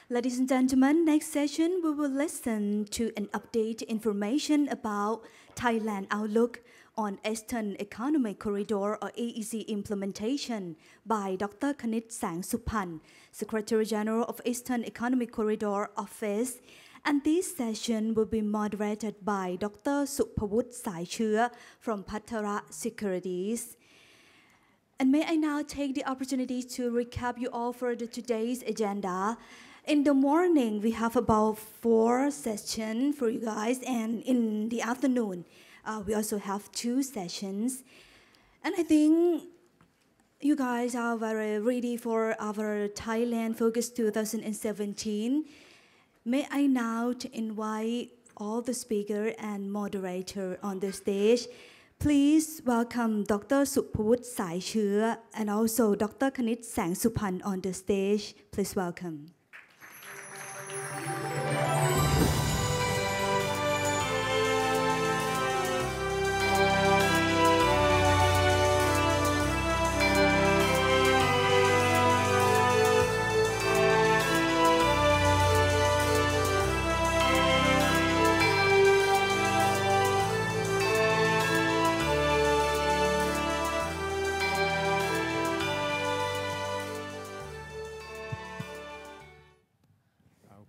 Ladies and gentlemen, next session we will listen to an update information about Thailand outlook on Eastern Economic Corridor or EEC implementation by Dr. Kanit Sangsubhan, Secretary General of Eastern Economic Corridor Office. And this session will be moderated by Dr. Supavud Saicheua from Phatra Securities. And may I now take the opportunity to recap you all for today's agenda. In the morning, we have about 4 sessions for you guys, and in the afternoon, we also have 2 sessions. And I think you guys are very ready for our Thailand Focus 2017. May I now invite all the speakers and moderator on the stage. Please welcome Dr. Supavud Saicheua and also Dr. Kanit Sangsubhan on the stage. Please welcome.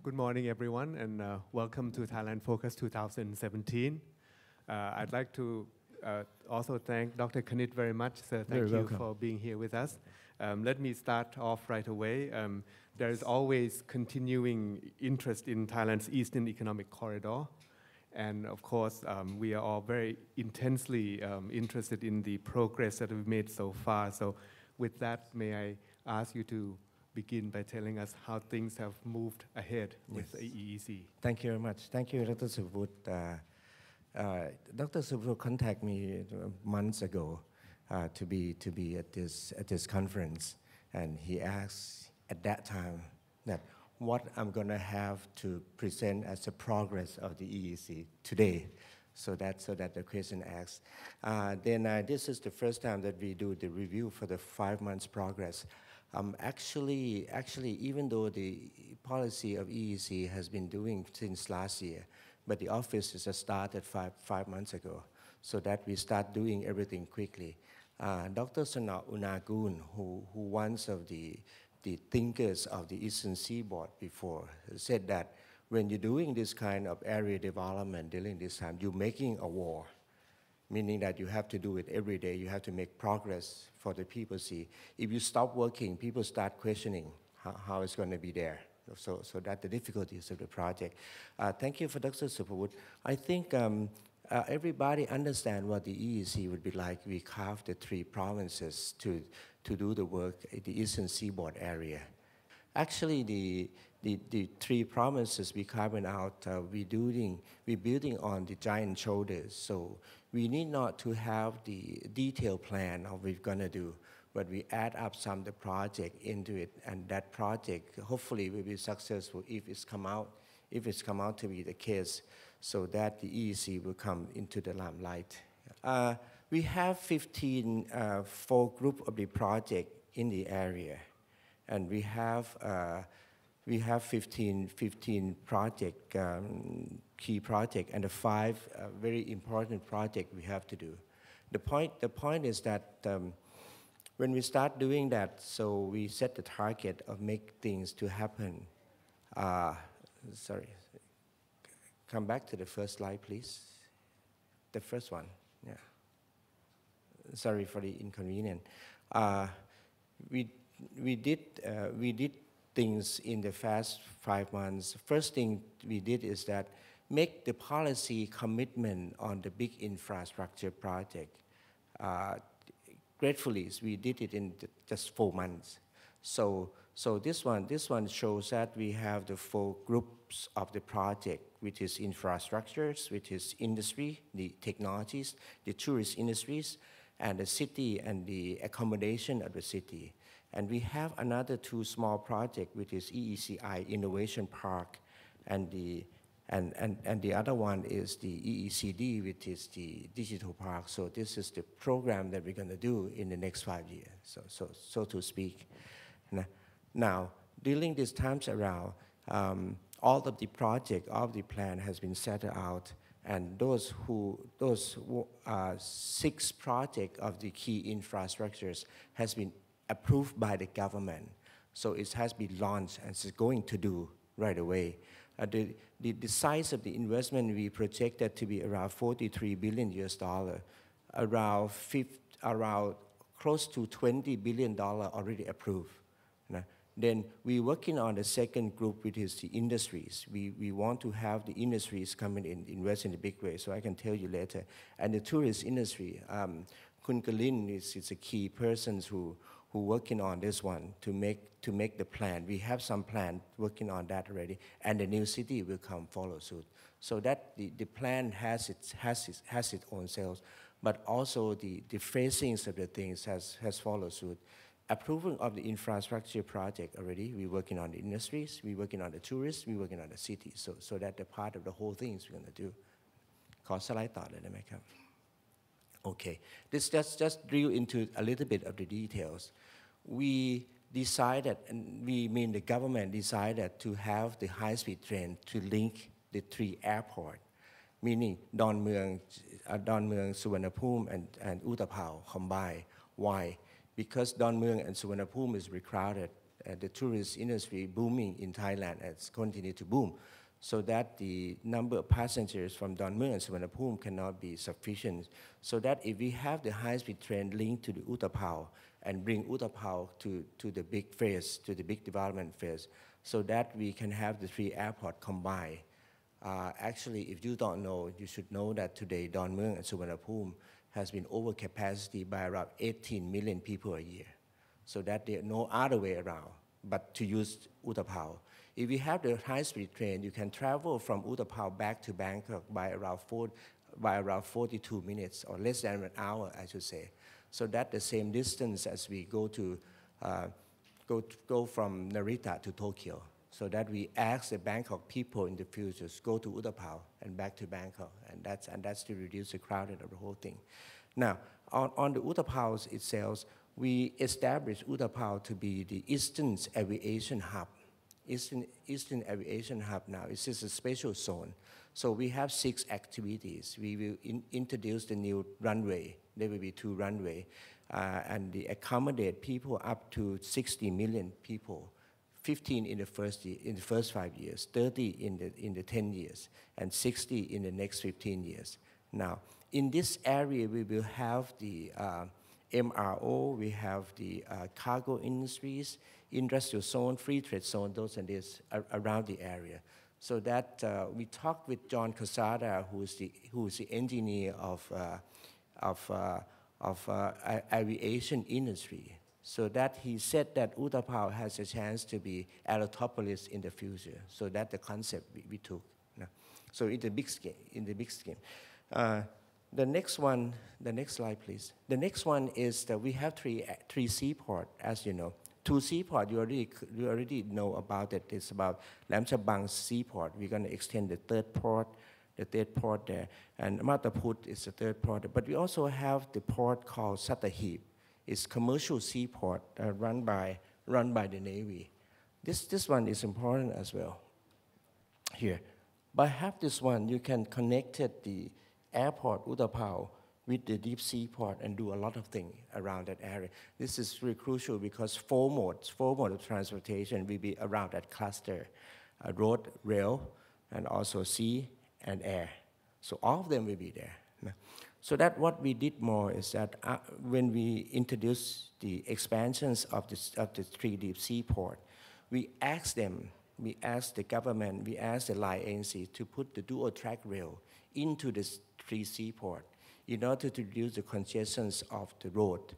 Good morning, everyone, and welcome to Thailand Focus 2017. I'd like to also thank Dr. Kanit very much. So thank you for being here with us. Let me start off right away. There is always continuing interest in Thailand's Eastern Economic Corridor. And of course, we are all very intensely interested in the progress that we've made so far. So with that, may I ask you to begin by telling us how things have moved ahead with the EEC. Thank you very much. Thank you, Dr. Supavud. Dr. Supavud contacted me months ago to be at this conference, and he asked at that time that what I'm going to have to present as the progress of the EEC today. So that the question asked. This is the first time that we do the review for the 5 months progress. Actually, even though the policy of EEC has been doing since last year, but the office is started five months ago, so that we start doing everything quickly. Dr. Sanat Unagun, who once of the thinkers of the Eastern Seaboard before, said that when you're doing this kind of area development during this time, you're making a war. Meaning that you have to do it every day, you have to make progress for the people see. If you stop working, people start questioning how it's going to be there. So that's the difficulties of the project. Thank you for Dr. Supavud. I think everybody understands what the EEC would be like. We carved the 3 provinces to do the work in the Eastern Seaboard area. Actually, the 3 provinces we carving out, we're building on the giant shoulders. So we need not to have the detailed plan of what we're going to do, but we add up some of the project into it, and that project hopefully will be successful if it's come out to be the case, so that the EEC will come into the limelight. We have 15 4 group of the project in the area, and we have 15 project, key project, and the 5 very important project we have to do. The point is that when we start doing that, so we set the target of make things to happen. Sorry, come back to the first slide, please. The first one, yeah. Sorry for the inconvenience. We did things in the past 5 months. First thing we did is that make the policy commitment on the big infrastructure project. Gratefully, we did it in just 4 months. So this one shows that we have the 4 groups of the project, which is infrastructures, which is industry, the technologies, the tourist industries, and the city and the accommodation of the city. And we have another 2 small projects, which is EECI Innovation Park, and the other one is the EECD, which is the Digital Park. So this is the program that we're going to do in the next 5 years, so to speak. Now, during these times around, All of the project, all of the plan has been set out, and those 6 projects of the key infrastructures has been approved by the government. So it has been launched and it's going to do right away. The size of the investment we projected to be around $43 billion US, around close to $20 billion already approved. Then we're working on the second group, which is the industries. We want to have the industries coming in, invest in a big way, so I can tell you later. And the tourist industry, Kun Kalin is a key person who working on this one to make the plan. We have some plan working on that already, and the new city will come follow suit. So that the plan has its own sales, but also the phrasings of the things has followed suit. Approval of the infrastructure project already. We're working on the industries, we're working on the tourists, we're working on the cities. So that the part of the whole thing is we're going to do. ขอสไลด์ต่อเลยได้ไหมครับ Okay, this just drill into a little bit of the details. We decided, and we mean the government decided to have the high-speed train to link the 3 airports, meaning Don Mueang, Suvarnabhumi, and Utapao combined. Why? Because Don Mueang and Suvarnabhumi is recrowded, the tourist industry booming in Thailand has continued to boom, so that the number of passengers from Don Mueang and Suvarnabhumi cannot be sufficient. So that if we have the high-speed train linked to the Utapao and bring Utapao to the big phase, to the big development phase, so that we can have the 3 airports combined. Actually, if you don't know, you should know that today Don Mueang and Suvarnabhumi has been over capacity by around 18 million people a year. So that there's no other way around but to use Utapao. If you have the high-speed train, you can travel from Utapao back to Bangkok by around 42 minutes, or less than an hour, I should say. So that's the same distance as we go from Narita to Tokyo. So that we ask the Bangkok people in the future to go to Utapao and back to Bangkok, and that's to reduce the crowding of the whole thing. Now, on the Utapao itself, we established Utapao to be the Eastern Aviation Hub. Eastern Aviation Hub now is just a special zone. So we have 6 activities. We will introduce the new runway. There will be 2 runways, and they accommodate people up to 60 million people. 15 in the first 5 years, 30 in the 10 years, and 60 in the next 15 years. Now, in this area, we will have the MRO, we have the cargo industries, industrial zone, free trade zone, those and this around the area. So that we talked with John Casada, who is the engineer of aviation industry. So that he said that Utapao has a chance to be Allotopolis in the future. So that's the concept we took. So in the big scheme. The next one, the next slide, please. The next one is that we have three seaports, as you know. 2 seaports, you already know about it. It's about Lam Chabang Seaport. We're going to extend the third port there. And Mataput is the 3rd port. But we also have the port called Sattahip. It's commercial seaport run by the Navy. This one is important as well. Here, by have this one, you can connect the airport Utapao with the deep sea port and do a lot of things around that area. This is really crucial because 4 modes of transportation will be around that cluster: road, rail, and also sea and air. So all of them will be there. So that what we did more is that when we introduced the expansions of the 3 deep sea port, we asked the government, we asked the line agency to put the dual track rail into the 3 seaport in order to reduce the congestions of the road.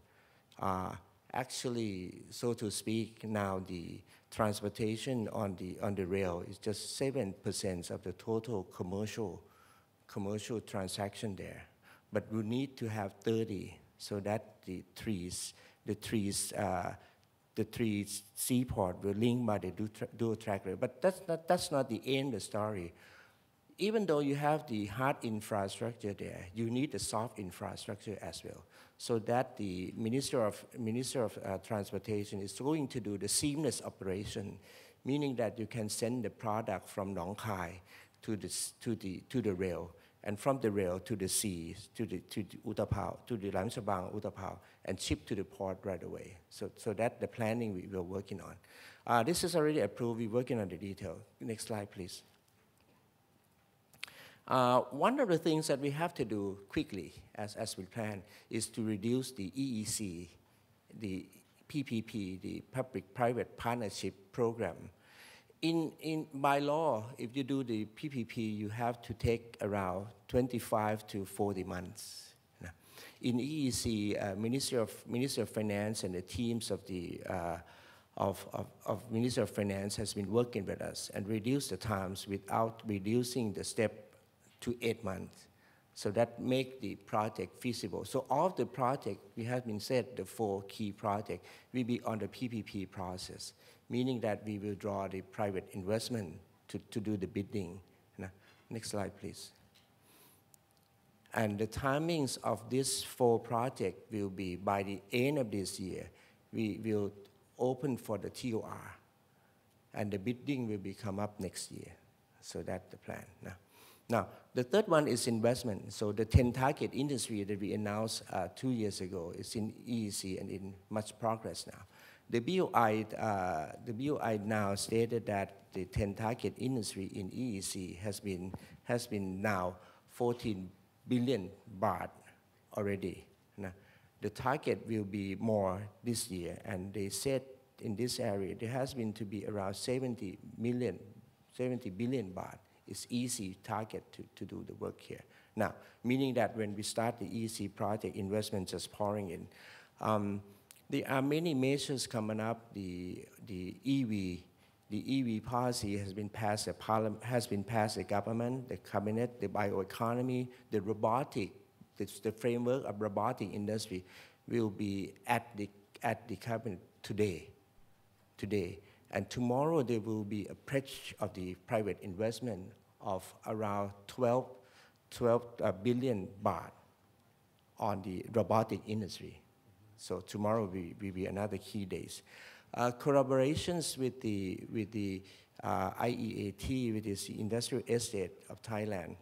Actually, so to speak, now the transportation on the rail is just 7% of the total commercial transaction there. But we need to have 30 so that the three seaport will link by the dual track rail. But that's not the end of the story. Even though you have the hard infrastructure there, you need the soft infrastructure as well. So that the Minister of Transportation is going to do the seamless operation meaning that you can send the product from Nong Khai to the rail, and from the rail to the sea, to the Utapao, to the Sangsubhan, Utapao, and ship to the port right away. So that's the planning we were working on. This is already approved. We're working on the detail. Next slide, please. One of the things that we have to do quickly, as we plan, is to reduce the EEC, the PPP, the Public-Private Partnership Program. By law, if you do the PPP, you have to take around 25 to 40 months. In EEC, Ministry of Finance and the teams of the Ministry of Finance has been working with us and reduced the times without reducing the step to 8 months. So that make the project feasible. So all of the project, we have been said, the 4 key projects, will be on the PPP process, meaning that we will draw the private investment to do the bidding. Next slide, please. And the timings of this 4 projects will be by the end of this year, we will open for the TOR, and the bidding will be come up next year. So that's the plan. Now, the third one is investment. So the 10 target industry that we announced 2 years ago is in EEC and in much progress now. The BOI now stated that the 10 target industry in EEC has been now 14 billion baht already. Now, the target will be more this year, and they said in this area there has been to be around 70 billion baht. It's easy target to do the work here. Now, meaning that when we start the EEC project, investment just pouring in. There are many measures coming up. The EV policy has been passed the parliament, has been passed the government, the cabinet, the bioeconomy, the robotic, the framework of robotic industry will be at the cabinet today. And tomorrow there will be a pledge of the private investment of around 12 billion baht on the robotic industry. So tomorrow will be another key days. Collaborations with the IEAT, with the Industrial Estate of Thailand.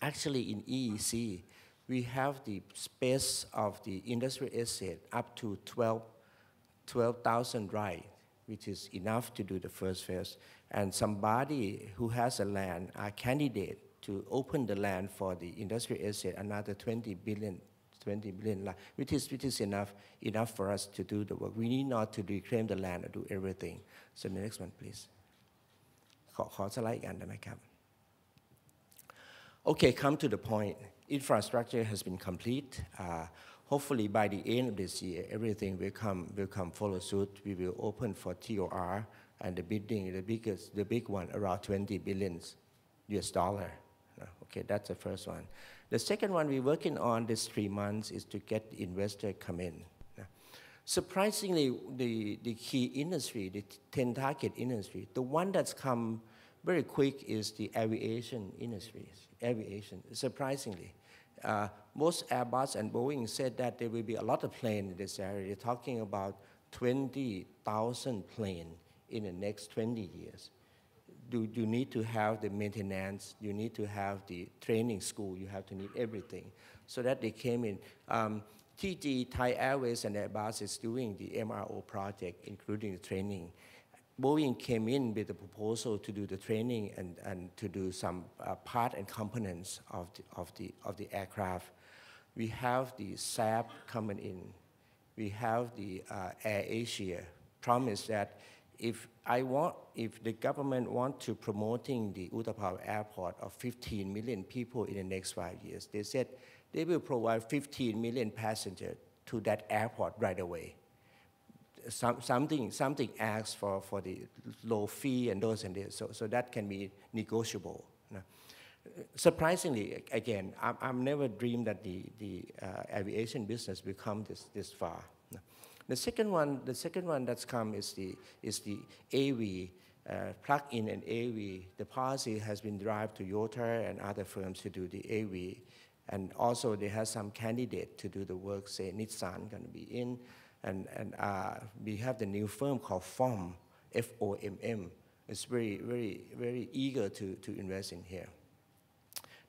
Actually in EEC, we have the space of the industrial estate up to 12,000 rights, which is enough to do the first phase. And somebody who has a land, a candidate to open the land for the industrial estate, another 20 billion, which is enough for us to do the work. We need not to reclaim the land or do everything. So the next one, please. ขอสไลด์อีกอันได้ไหมครับ Okay, come to the point. Infrastructure has been complete. Hopefully by the end of this year, everything will come follow suit. We will open for TOR and the bidding, the big one, around 20 billion US dollar. Okay, that's the first one. The second one we're working on this 3 months is to get the investor come in. Surprisingly, the key industry, the 10 target industry, the one that's come very quick is the aviation industry. Aviation, surprisingly. Most Airbus and Boeing said that there will be a lot of planes in this area. They're talking about 20,000 planes in the next 20 years. You need to have the maintenance, you need to have the training school, you have to need everything. So that they came in. TG, Thai Airways and Airbus is doing the MRO project, including the training. Boeing came in with a proposal to do the training and to do some part and components of the aircraft. We have the SAP coming in. We have the Air Asia promise that if the government want to promoting the Utapao airport of 15 million people in the next 5 years, they said they will provide 15 million passengers to that airport right away. Something asks for the low fee and those and this, so that can be negotiable. Surprisingly, again, I've never dreamed that the aviation business will come this far. The second one that's come is the AV, plug-in and AV. The policy has been derived to Toyota and other firms to do the AV, and also they have some candidate to do the work. Say Nissan going to be in, and we have the new firm called FOM FOMM is very eager to invest in here.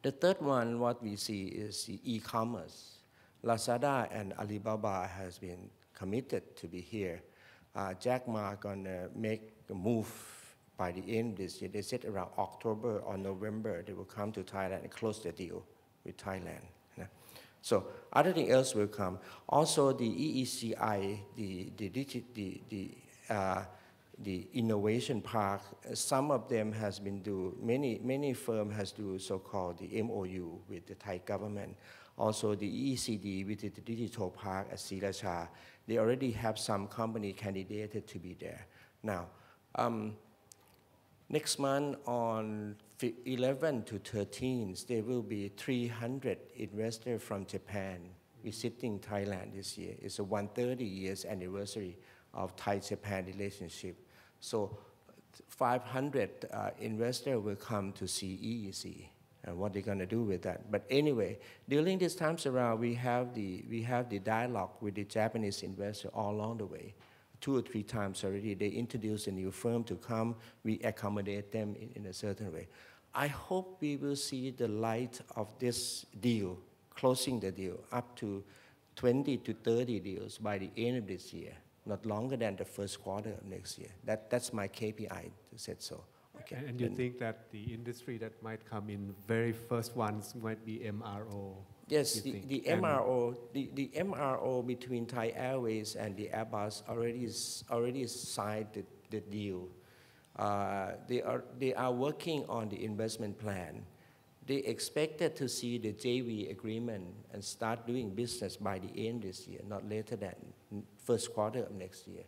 The third one, what we see is the e-commerce. Lazada and Alibaba has been committed to be here. Jack Ma gonna make a move by the end of this year. They said around October or November they will come to Thailand and close the deal with Thailand. So other thing else will come. Also the EECI, the innovation park, some of them has been many firms has do so-called the MOU with the Thai government. Also the EECD with the digital park at Srilacha, they already have some company candidated to be there. Now, next month on 11 to 13, there will be 300 investors from Japan visiting Thailand this year. It's a 130 years anniversary of Thai-Japan relationship. So 500 investors will come to see EEC and what they're going to do with that. But anyway, during this times around, we have the dialogue with the Japanese investor all along the way. 2 or 3 times already, they introduce a new firm to come. We accommodate them in a certain way. I hope we will see the light of this deal, closing the deal, up to 20 to 30 deals by the end of this year, not longer than the first quarter of next year. That's my KPI to set so. Okay. And you think that the industry that might come in very first ones might be MRO? Yes, the MRO between Thai Airways and the Airbus already signed the deal. They are working on the investment plan. They expected to see the JV agreement and start doing business by the end this year, not later than first quarter of next year.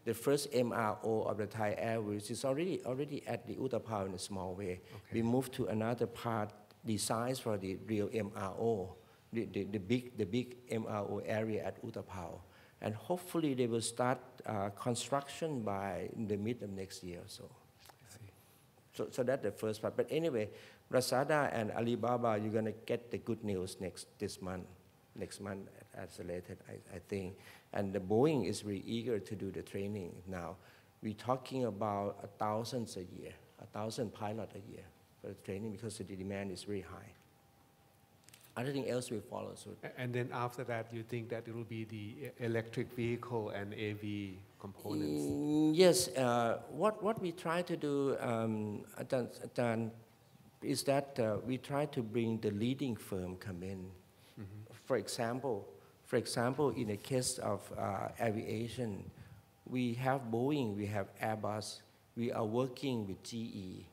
The first MRO of the Thai Airways is already at the Utapao in a small way. Okay. We moved to another part, the size for the real MRO, the big MRO area at Utapao. And hopefully they will start construction by the mid of next year or so. So that's the first part. But anyway, Lazada and Alibaba, you're going to get the good news next month as related, I think. And the Boeing is really eager to do the training now. We're talking about 1,000 a year, 1,000 pilots a year for the training because the demand is very high. Everything else will follow suit. And then after that, you think that it will be the electric vehicle and AV components? Yes. What we try to do, is that we try to bring the leading firm come in. Mm-hmm. For example, in the case of aviation, we have Boeing, we have Airbus. We are working with GE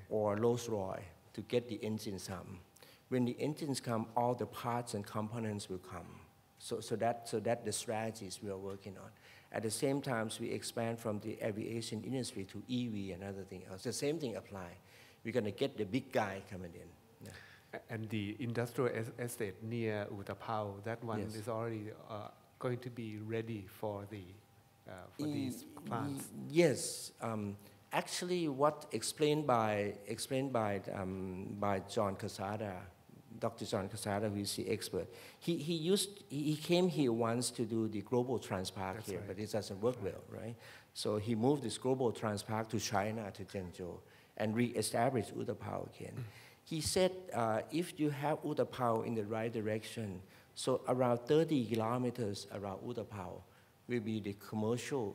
or Rolls-Royce to get the engines come. When the engines come, all the parts and components will come. So that the strategies we are working on. At the same time, we expand from the aviation industry to EV and other things else. The same thing apply. We're going to get the big guy coming in. Yeah. And the industrial estate near Utapao, that one yes. is already going to be ready for these plants. Yes. Actually, what explained by John Casada, Dr. John Casada, who is the expert. He came here once to do the global transpark here, right. But it doesn't work well, right? So he moved this global transpark to China, to Zhengzhou, and re-established Utapao again. He said if you have Utapao in the right direction, so around 30 kilometers around Utapao will be the commercial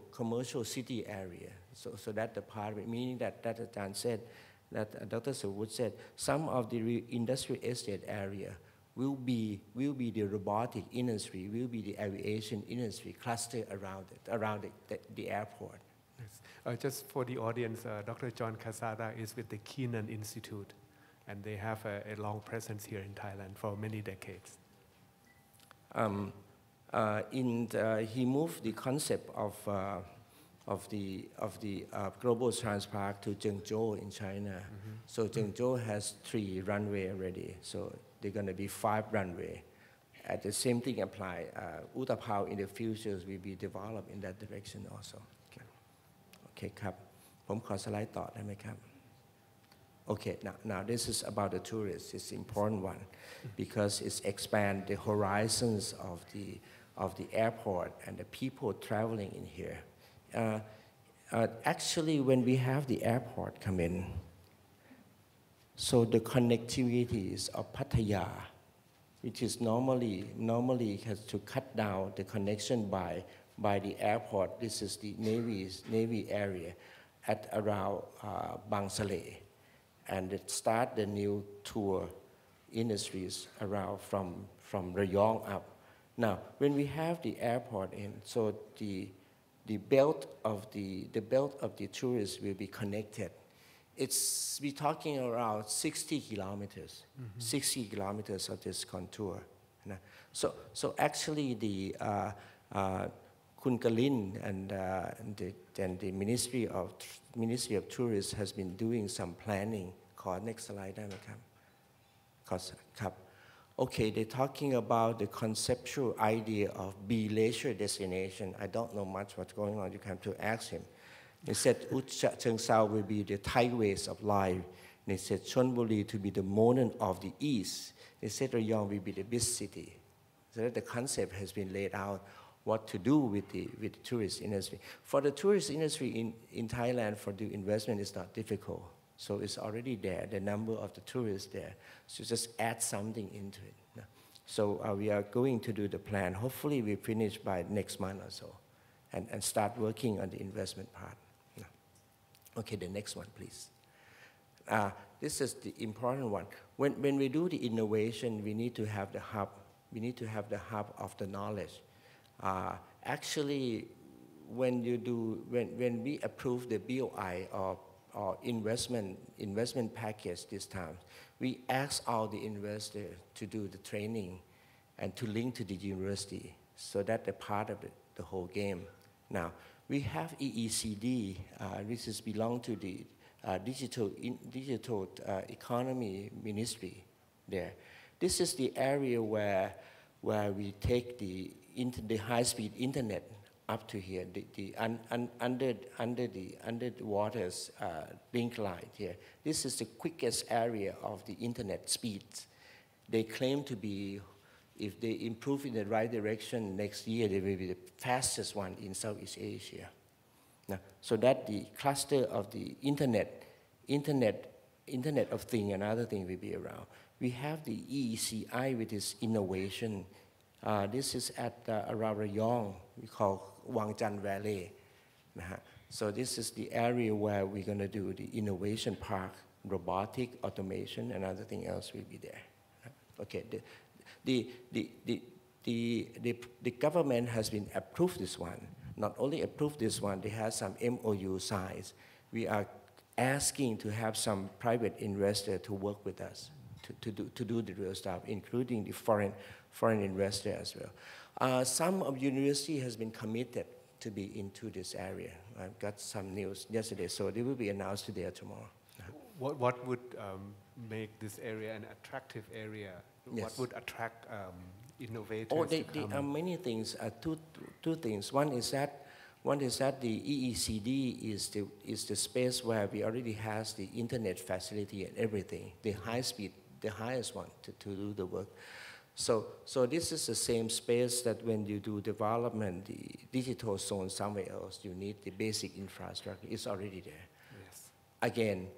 city area. So that's the part of it, meaning that Ajahn said, that Dr. Supavud said, some of the industrial estate area will be the robotic industry, will be the aviation industry clustered around the airport. Yes. Just for the audience, Dr. John Casada is with the Keenan Institute, and they have a long presence here in Thailand for many decades. He moved the concept of the global transpark to Zhengzhou in China. Mm-hmm. So Zhengzhou has 3 runways already. So they're going to be 5 runways. At the same thing apply. Utapao in the future will be developed in that direction also. Okay, ครับ ผมขอสไลด์ต่อได้ไหมครับ Okay, now this is about the tourists. It's an important one because it's expand the horizons of the airport and the people traveling in here. Actually, when we have the airport come in, so the connectivities of Pattaya, which is normally has to cut down the connection by the airport. This is the Navy area at around Bang Saleh, and it start the new tour industries around from Rayong up. Now, when we have the airport in, so the belt of the tourists will be connected. We're talking around 60 kilometers, 60 kilometers of this contour. So actually the Kun Kalin and the Ministry of Tourism has been doing some planning. Next slide, okay, they're talking about the conceptual idea of leisure destination. I don't know much what's going on. You have to ask him. They said Cheongsao will be the highways of life. They said Chonburi to be the Monan of the East. They said Rayong will be the best city. So that the concept has been laid out what to do with the tourist industry. For the tourist industry in Thailand, for the investment is not difficult. So it's already there, the number of the tourists there. So just add something into it. So we are going to do the plan. Hopefully we finish by next month or so and start working on the investment part. Okay, the next one, please. This is the important one. When we do the innovation, we need to have the hub. We need to have the hub of the knowledge. Actually, when we approve the BOI or investment package this time, we ask all the investors to do the training and to link to the university. So that's a part of the whole game. Now, we have EECD, which is belong to the digital economy ministry there. This is the area where we take the high-speed internet up to here, under the waters link line here. This is the quickest area of the internet speeds. They claim to be, if they improve in the right direction next year, they will be the fastest one in Southeast Asia. Now, so that the cluster of the Internet of Things and other things will be around. We have the EECI, which is innovation. This is at around Rayong, we call Wangjan Valley. So this is the area where we're going to do the innovation park, robotic, automation, and other thing else will be there. Okay, the government has been approved this one. Not only approved this one, they have some MOU signed. We are asking to have some private investor to work with us to do the real stuff, including the foreign investor as well. Some of university has been committed to be into this area. I've got some news yesterday, so they will be announced today or tomorrow. What would make this area an attractive area? Yes. What would attract innovators there to come? are many things. Two things. One is that the EECD is the space where we already has the internet facility and everything, the high speed, the highest one to do the work. So this is the same space that when you do development, the digital zone somewhere else, you need the basic infrastructure. It's already there. Yes. Again,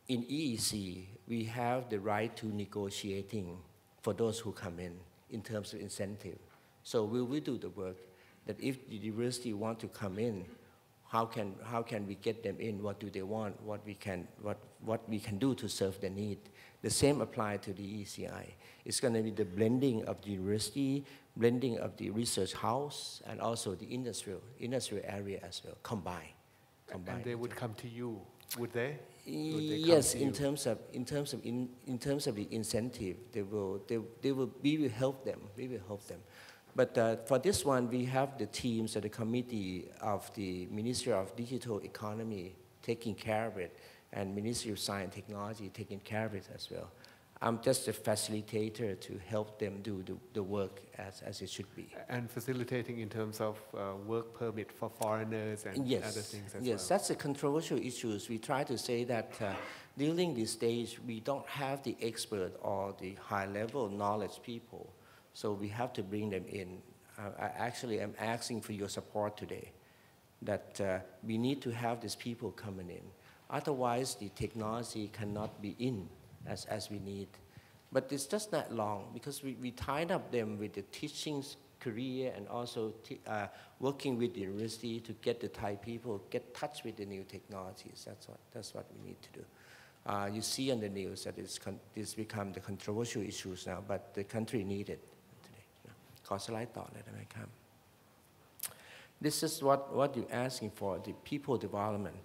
in EEC, we have the right to negotiating for those who come in terms of incentive. So we will do the work that if the university want to come in, how can we get them in? What do they want? What we can do to serve their need? The same apply to the ECI. It's going to be the blending of the university, blending of the research house, and also the industrial area as well, combined. And they would come to you, would they? Yes, in terms of the incentive, we will help them. We will help them. But for this one, we have the teams at the committee of the Ministry of Digital Economy taking care of it, and Ministry of Science and Technology taking care of it as well. I'm just a facilitator to help them do the work as it should be. And facilitating in terms of work permit for foreigners and yes, other things as well. Yes, that's a controversial issue. We try to say that during this stage, we don't have the expert or the high-level knowledge people, so we have to bring them in. I actually am asking for your support today that we need to have these people coming in. Otherwise, the technology cannot be in as we need. But it's just not long because we tied up them with the teaching career and also working with the university to get the Thai people get touch with the new technologies. That's what we need to do. You see on the news that it's become the controversial issues now, but the country needs it today. ขอสไลด์ต่อเลยได้ไหมครับ This is what you're asking for, the people development.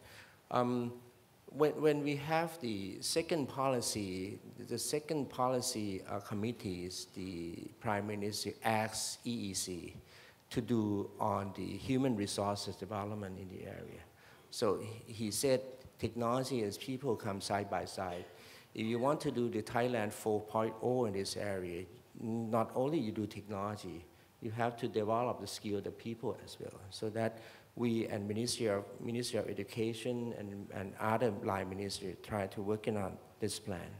When we have the second policy committees, the Prime Minister asks EEC to do on the human resources development in the area. So he said technology as people come side by side. If you want to do the Thailand 4.0 in this area, not only you do technology, you have to develop the skill of the people as well, so that we and Ministry of Education and other line ministries try to work on this plan.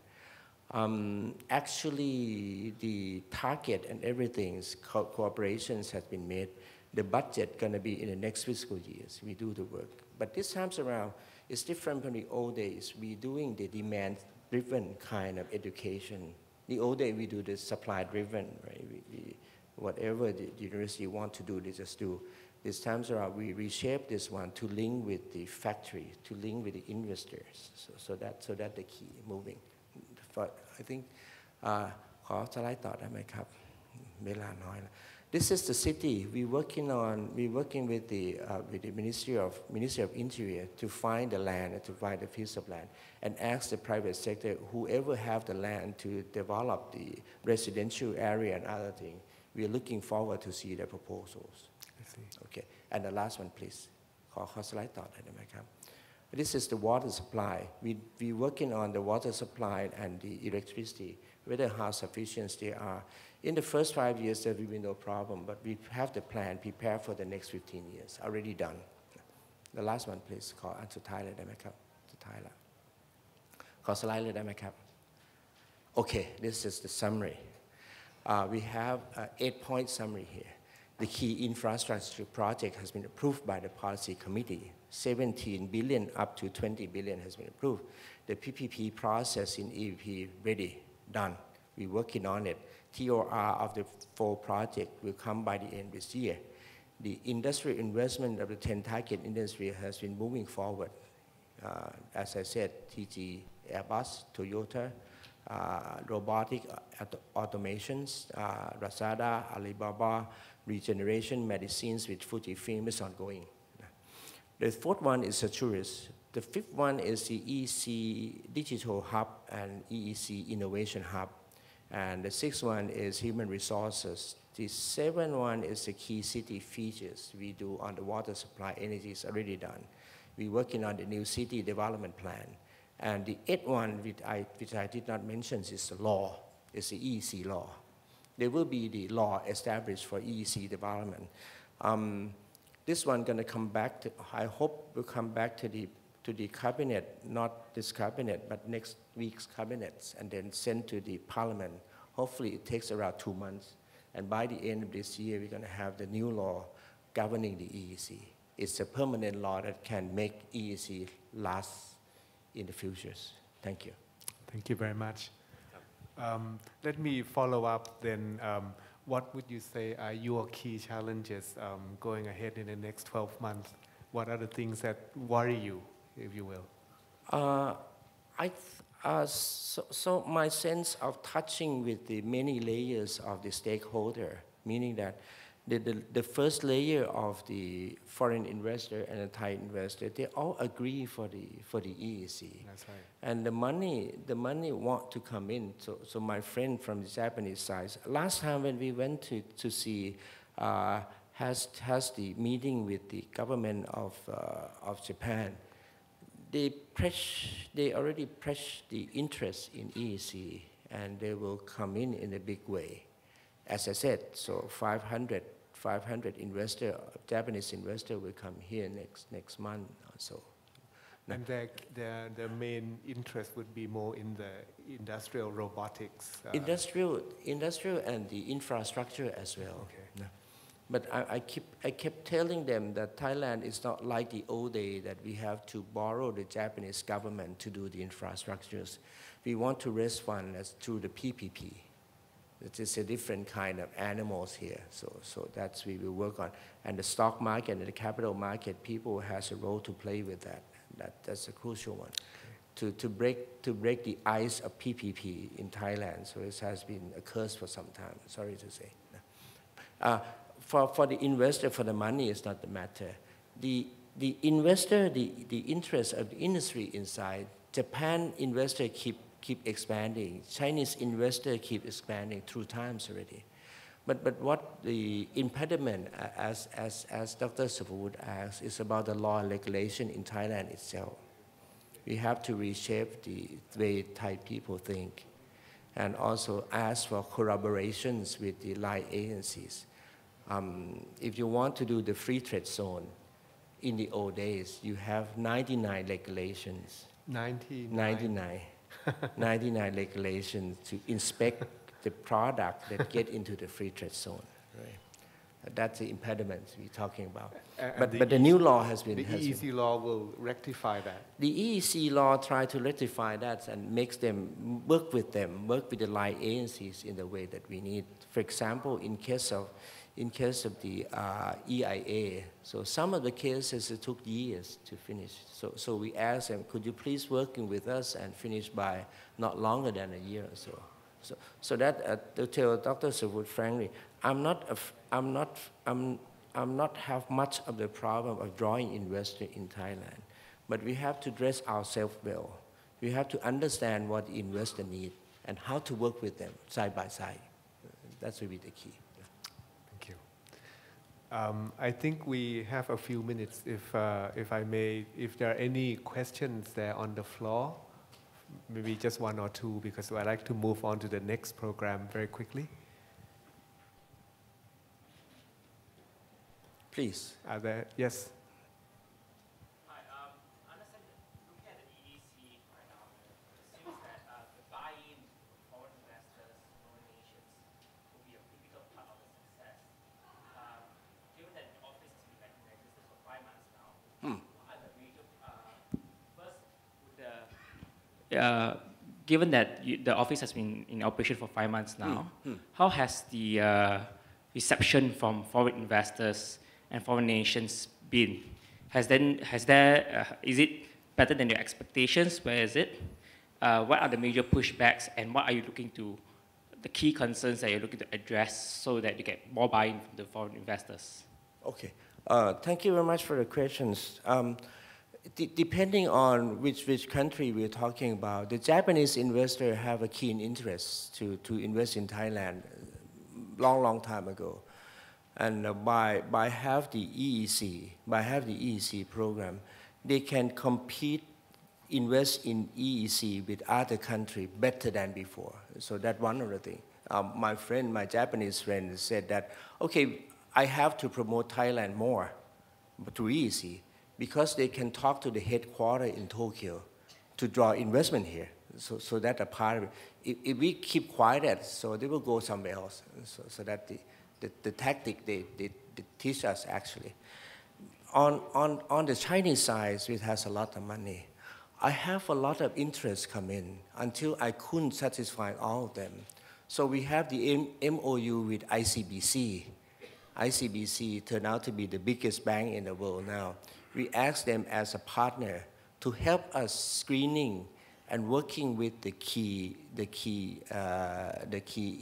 Actually, the target and everything's cooperations has been made. The budget gonna be in the next fiscal years. We do the work, but this time around it's different from the old days. We doing the demand-driven kind of education. The old day we do the supply-driven, right? Whatever the university want to do, they just do. This time around, we reshape this one to link with the factory, to link with the investors, so that the key moving. But I think, ขอสไลด์ต่อได้ไหมครับ เวลาน้อยแล้ว This is the city. We're working with the Ministry of Interior to find the land, to find a piece of land, and ask the private sector, whoever have the land, to develop the residential area and other things. We are looking forward to see the proposals. I see. Okay, and the last one, please. ขอสไลด์ต่อได้ไหมครับ This is the water supply. We working on the water supply and the electricity, whether how sufficient they are. In the first 5 years, there will be no problem, but we have the plan prepared for the next 15 years, already done. The last one, please. ขออันสุดท้ายเลยได้ไหมครับสุดท้ายละขอสไลด์เลยได้ไหมครับ Okay, this is the summary. We have an 8-point summary here. The key infrastructure project has been approved by the policy committee. 17 billion up to 20 billion has been approved. The PPP process in EVP ready, done. We're working on it. TOR of the 4 project will come by the end of this year. The industrial investment of the 10 target industry has been moving forward. As I said, TG, Airbus, Toyota, robotic automations, Lazada, Alibaba, regeneration medicines with Fujifilm is ongoing. The 4th one is Securities. The 5th one is the EEC Digital Hub and EEC Innovation Hub. And the 6th one is Human Resources. The 7th one is the key city features we do on the water supply. Energy is already done. We're working on the new city development plan. And the 8th one, which I did not mention, is the law. It's the EEC law. There will be the law established for EEC development. This one gonna come back to, I hope will come back to the cabinet, not this cabinet, but next week's cabinets, and then sent to the parliament. Hopefully it takes around 2 months. And by the end of this year, we're gonna have the new law governing the EEC. It's a permanent law that can make EEC last in the futures. Thank you. Thank you very much. Let me follow up then. What would you say are your key challenges going ahead in the next 12 months? What are the things that worry you, if you will? So my sense of touching with the many layers of the stakeholder, meaning that the first layer of the foreign investor and the Thai investor, they all agree for the EEC. That's right. And the money want to come in. So my friend from the Japanese side, last time when we went to see, has the meeting with the government of Japan, they already pressed the interest in EEC, and they will come in a big way. As I said, so 500 investor, Japanese investor will come here next month or so. And their main interest would be more in the industrial robotics. Industrial and the infrastructure as well. Okay. No. But I kept telling them that Thailand is not like the old day that we have to borrow the Japanese government to do the infrastructures. We want to raise funds through the PPP. It is a different kind of animals here, so that's we will work on. And the stock market and the capital market, people has a role to play with that. That's a crucial one. To break the ice of PPP in Thailand. So it has been a curse for some time. Sorry to say. For the investor, for the money is not the matter. The investor, the interest of the industry inside. Japan investor keep expanding. Chinese investor keep expanding through times already. But what the impediment, as Dr. Supavud asked, is about the law and regulation in Thailand itself. We have to reshape the way Thai people think, and also ask for collaborations with the line agencies. If you want to do the free trade zone, in the old days, you have 99 regulations. 99 regulations to inspect the product that get into the free trade zone. Right? That's the impediment we're talking about. But the new law has been... The EEC law will rectify that. The EEC law tries to rectify that and makes them work with the line agencies in the way that we need. For example, in case of the EIA, so some of the cases it took years to finish. So we asked them, could you please working with us and finish by not longer than a year or so. So that to tell Dr. Supavud frankly, I'm not have much of the problem of drawing investors in Thailand, but we have to dress ourselves well. We have to understand what the investor need and how to work with them side by side. That will be the key. Thank you. I think we have a few minutes, if I may, if there are any questions there on the floor. Maybe just one or two, because I'd like to move on to the next program very quickly. Please. Are there? Yes. Hi. I understand that looking at the EEC right now, it seems that the buy-in of foreign investors, foreign nations, will be a critical part of the success. Given that the office has been in existence for 5 months now, what are the major... First, with the... given that the office has been in operation for 5 months now, how has the reception from foreign investors and foreign nations been? Is it better than your expectations? Where is it? What are the major pushbacks, and what are you looking to, the key concerns that you're looking to address so that you get more buy-in from the foreign investors? Okay. Thank you very much for the questions. Depending on which country we're talking about, the Japanese investor have a keen interest to invest in Thailand long time ago. And by have the EEC program, they can compete, invest in EEC with other countries better than before. So that's one of the things. My Japanese friend said that, okay, I have to promote Thailand more through EEC, because they can talk to the headquarters in Tokyo to draw investment here. So that's a part of it. If we keep quiet, so they will go somewhere else. So that the tactic they teach us actually. On the Chinese side, which has a lot of money, I have a lot of interest come in until I couldn't satisfy all of them. So we have the MOU with ICBC. ICBC turned out to be the biggest bank in the world now. We asked them as a partner to help us screening and working with the key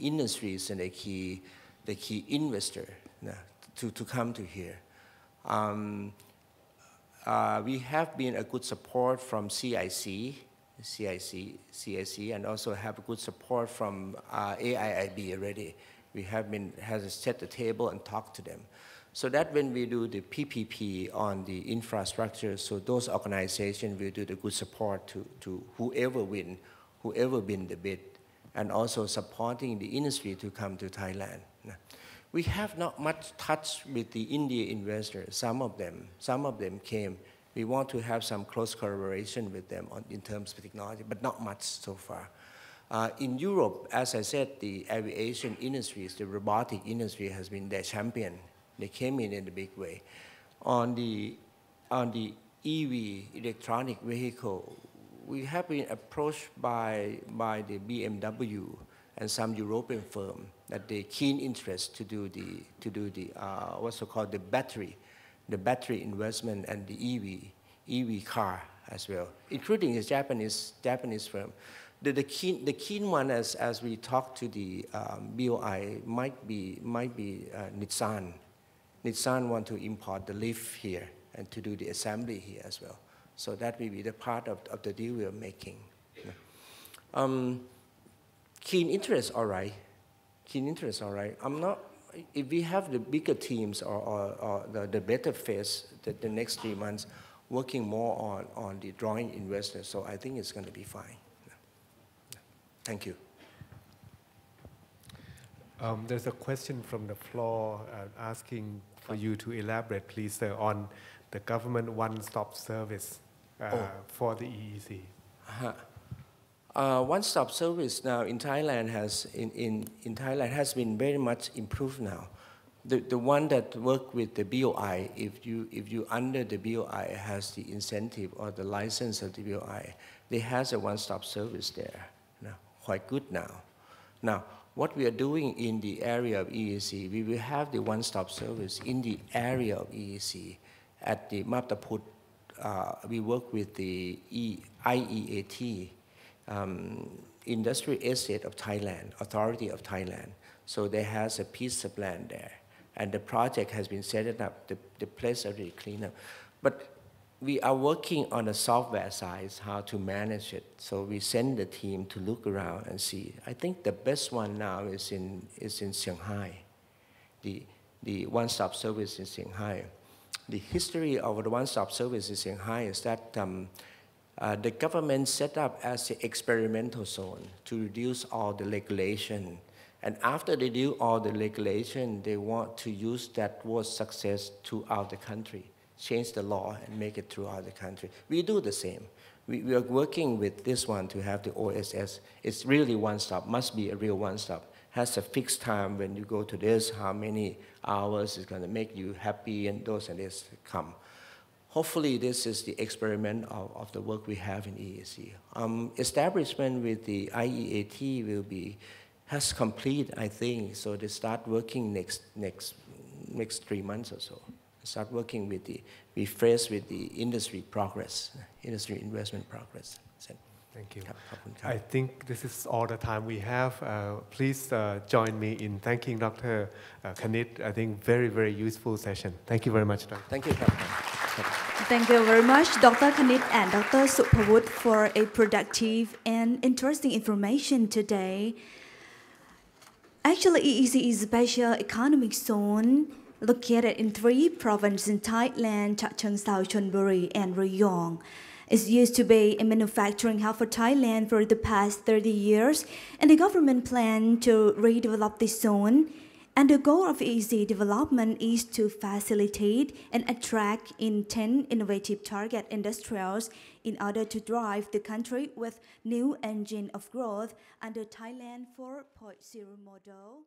industries and the key investor to come to here. We have been a good support from CIC, and also have a good support from AIIB already. We has set the table and talked to them. So that when we do the PPP on the infrastructure, so those organizations will do the good support to whoever win the bid, and also supporting the industry to come to Thailand. We have not much touch with the Indian investors. Some of them came. We want to have some close collaboration with them in terms of technology, but not much so far. In Europe, as I said, the aviation industries, the robotic industry has been their champion They came in a big way. On the EV, electronic vehicle, we have been approached by the BMW and some European firm that they keen interest to do the what's so called the battery investment and the EV car as well, including the Japanese firm. The keen one, as we talk to the BOI, might be Nissan. Nissan want to import the leaf here and to do the assembly here as well. So that will be the part of the deal we are making. Keen interest, all right. Keen interest, all right. I'm not. If we have the bigger teams or the better phase, the next 3 months, working more on the drawing investors, so I think it's going to be fine. Thank you. There's a question from the floor asking for you to elaborate, please, sir, on the government one-stop service for the EEC. One-stop service now in Thailand has been very much improved now. The one that work with the BOI, if you under the BOI has the incentive or the license of the BOI, they has a one-stop service there. Now, quite good now. Now, what we are doing in the area of EEC, we will have the one-stop service in the area of EEC. At the Maptaput, we work with the IEAT, Industrial Estate of Thailand, Authority of Thailand. So they has a piece of land there. And the project has been set up, the place already cleaned up. But we are working on the software side, how to manage it. So we send the team to look around and see. I think the best one now is in Shanghai, the one-stop service in Shanghai. The history of the one-stop service in Shanghai is that the government set up as an experimental zone to reduce all the regulation. And after they do all the regulation, they want to use that word success throughout the country, change the law and make it throughout the country. We do the same. We are working with this one to have the OSS. It's really one-stop, must be a real one-stop. Has a fixed time when you go to this, how many hours is going to make you happy, and those and this come. Hopefully, this is the experiment of the work we have in EEC. Establishment with the IEAT has complete, I think, so they start working next 3 months or so. Start working with be faced with the industry progress, industry investment progress. Thank you. I think this is all the time we have. Please join me in thanking Dr. Kanit. I think very, very useful session. Thank you very much, Dr. Thank you. Thank you very much, Dr. Kanit and Dr. Supavud, for a productive and interesting information today. Actually, EEC is a special economic zone located in 3 provinces in Thailand, Chachoengsao, Chonburi, and Rayong. It used to be a manufacturing hub for Thailand for the past 30 years, and the government planned to redevelop this zone. And the goal of EEC development is to facilitate and attract 10 innovative target industrials in order to drive the country with new engine of growth under Thailand 4.0 model.